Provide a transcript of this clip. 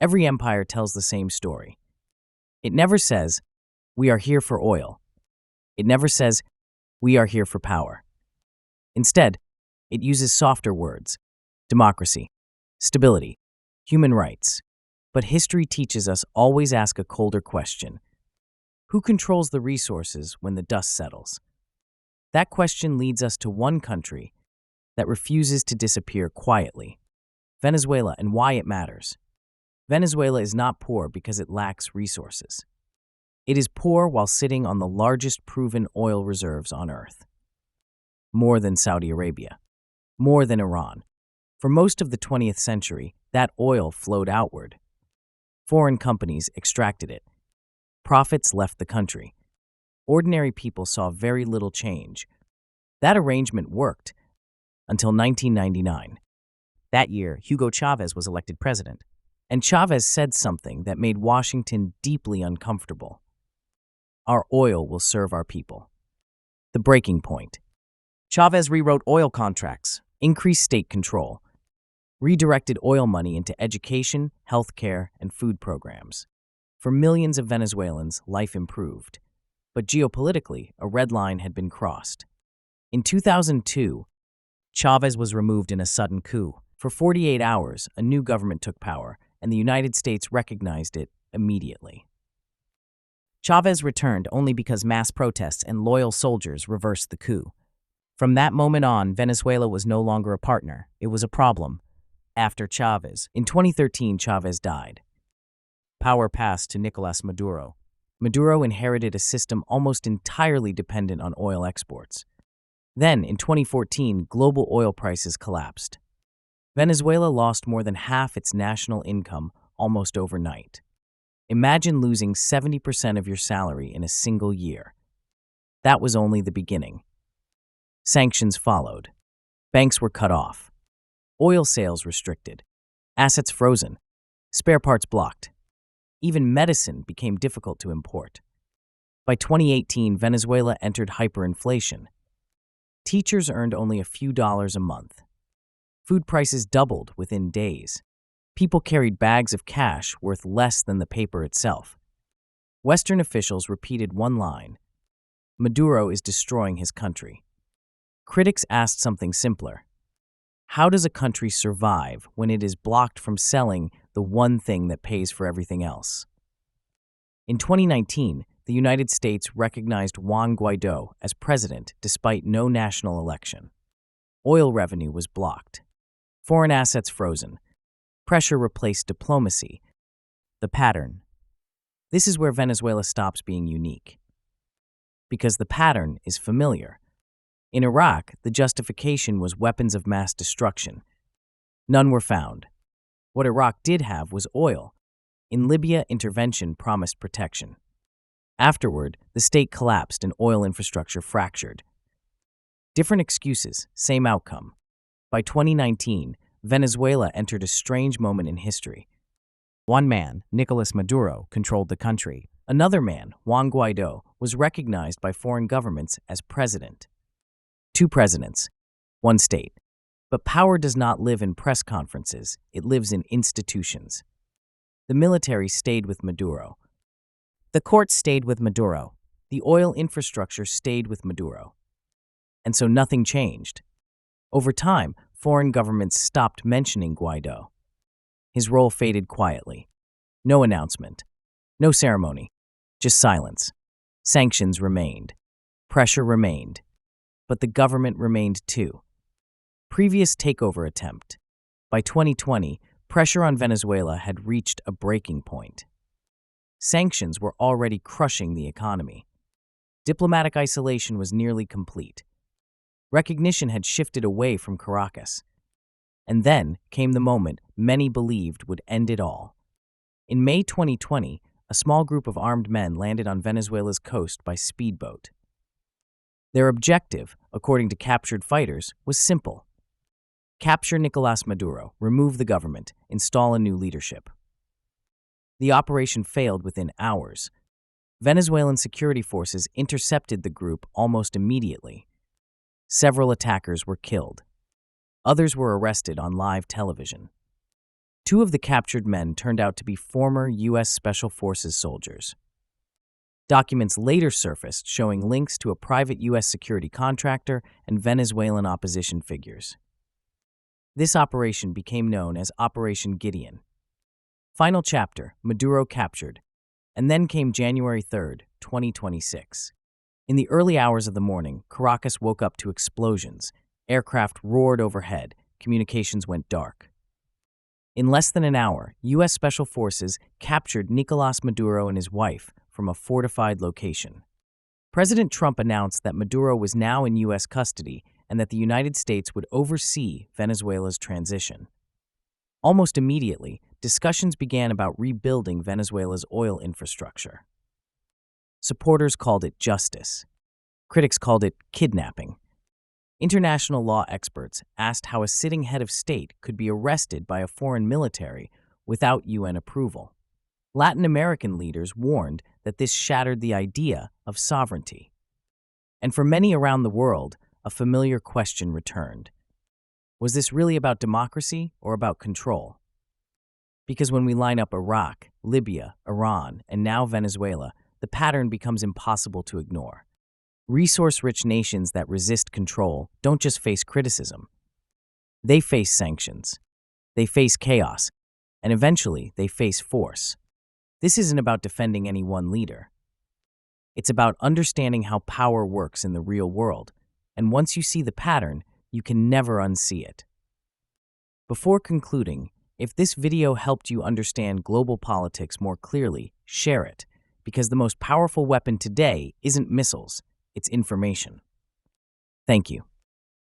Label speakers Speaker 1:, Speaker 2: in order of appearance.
Speaker 1: Every empire tells the same story. It never says, "We are here for oil." It never says, "We are here for power." Instead, it uses softer words: democracy, stability, human rights. But history teaches us always ask a colder question. Who controls the resources when the dust settles? That question leads us to one country that refuses to disappear quietly: Venezuela, and why it matters. Venezuela is not poor because it lacks resources. It is poor while sitting on the largest proven oil reserves on Earth. More than Saudi Arabia. More than Iran. For most of the 20th century, that oil flowed outward. Foreign companies extracted it. Profits left the country. Ordinary people saw very little change. That arrangement worked until 1999. That year, Hugo Chavez was elected president, and Chavez said something that made Washington deeply uncomfortable. Our oil will serve our people. The breaking point. Chavez rewrote oil contracts, increased state control, redirected oil money into education, healthcare, and food programs. For millions of Venezuelans, life improved. But geopolitically, a red line had been crossed. In 2002, Chavez was removed in a sudden coup. For 48 hours, a new government took power, and the United States recognized it immediately. Chavez returned only because mass protests and loyal soldiers reversed the coup. From that moment on, Venezuela was no longer a partner, it was a problem. After Chavez, in 2013, Chavez died. Power passed to Nicolas Maduro. Maduro inherited a system almost entirely dependent on oil exports. Then, in 2014, global oil prices collapsed. Venezuela lost more than half its national income almost overnight. Imagine losing 70% of your salary in a single year. That was only the beginning. Sanctions followed. Banks were cut off. Oil sales restricted. Assets frozen. Spare parts blocked. Even medicine became difficult to import. By 2018, Venezuela entered hyperinflation. Teachers earned only a few dollars a month. Food prices doubled within days. People carried bags of cash worth less than the paper itself. Western officials repeated one line: Maduro is destroying his country. Critics asked something simpler. How does a country survive when it is blocked from selling the one thing that pays for everything else? In 2019, the United States recognized Juan Guaido as president despite no national election. Oil revenue was blocked. Foreign assets frozen. Pressure replaced diplomacy. The pattern. This is where Venezuela stops being unique. Because the pattern is familiar. In Iraq, the justification was weapons of mass destruction. None were found. What Iraq did have was oil. In Libya, intervention promised protection. Afterward, the state collapsed and oil infrastructure fractured. Different excuses, same outcome. By 2019, Venezuela entered a strange moment in history. One man, Nicolas Maduro, controlled the country. Another man, Juan Guaido, was recognized by foreign governments as president. Two presidents, one state. But power does not live in press conferences, it lives in institutions. The military stayed with Maduro. The courts stayed with Maduro. The oil infrastructure stayed with Maduro. And so nothing changed. Over time, foreign governments stopped mentioning Guaido. His role faded quietly. No announcement. No ceremony. Just silence. Sanctions remained. Pressure remained. But the government remained too. Previous takeover attempt. By 2020, pressure on Venezuela had reached a breaking point. Sanctions were already crushing the economy. Diplomatic isolation was nearly complete. Recognition had shifted away from Caracas. And then came the moment many believed would end it all. In May 2020, a small group of armed men landed on Venezuela's coast by speedboat. Their objective, according to captured fighters, was simple: capture Nicolas Maduro, remove the government, install a new leadership. The operation failed within hours. Venezuelan security forces intercepted the group almost immediately. Several attackers were killed. Others were arrested on live television. Two of the captured men turned out to be former U.S. Special Forces soldiers. Documents later surfaced showing links to a private U.S. security contractor and Venezuelan opposition figures. This operation became known as Operation Gideon. Final chapter, Maduro captured, and then came January 3rd, 2026. In the early hours of the morning, Caracas woke up to explosions. Aircraft roared overhead. Communications went dark. In less than an hour, U.S. Special Forces captured Nicolás Maduro and his wife from a fortified location. President Trump announced that Maduro was now in U.S. custody and that the United States would oversee Venezuela's transition. Almost immediately, discussions began about rebuilding Venezuela's oil infrastructure. Supporters called it justice. Critics called it kidnapping. International law experts asked how a sitting head of state could be arrested by a foreign military without UN approval. Latin American leaders warned that this shattered the idea of sovereignty. And for many around the world, a familiar question returned. Was this really about democracy or about control? Because when we line up Iraq, Libya, Iran, and now Venezuela, the pattern becomes impossible to ignore. Resource-rich nations that resist control don't just face criticism. They face sanctions. They face chaos. And eventually, they face force. This isn't about defending any one leader. It's about understanding how power works in the real world. And once you see the pattern, you can never unsee it. Before concluding, if this video helped you understand global politics more clearly, share it, because the most powerful weapon today isn't missiles, it's information. Thank you.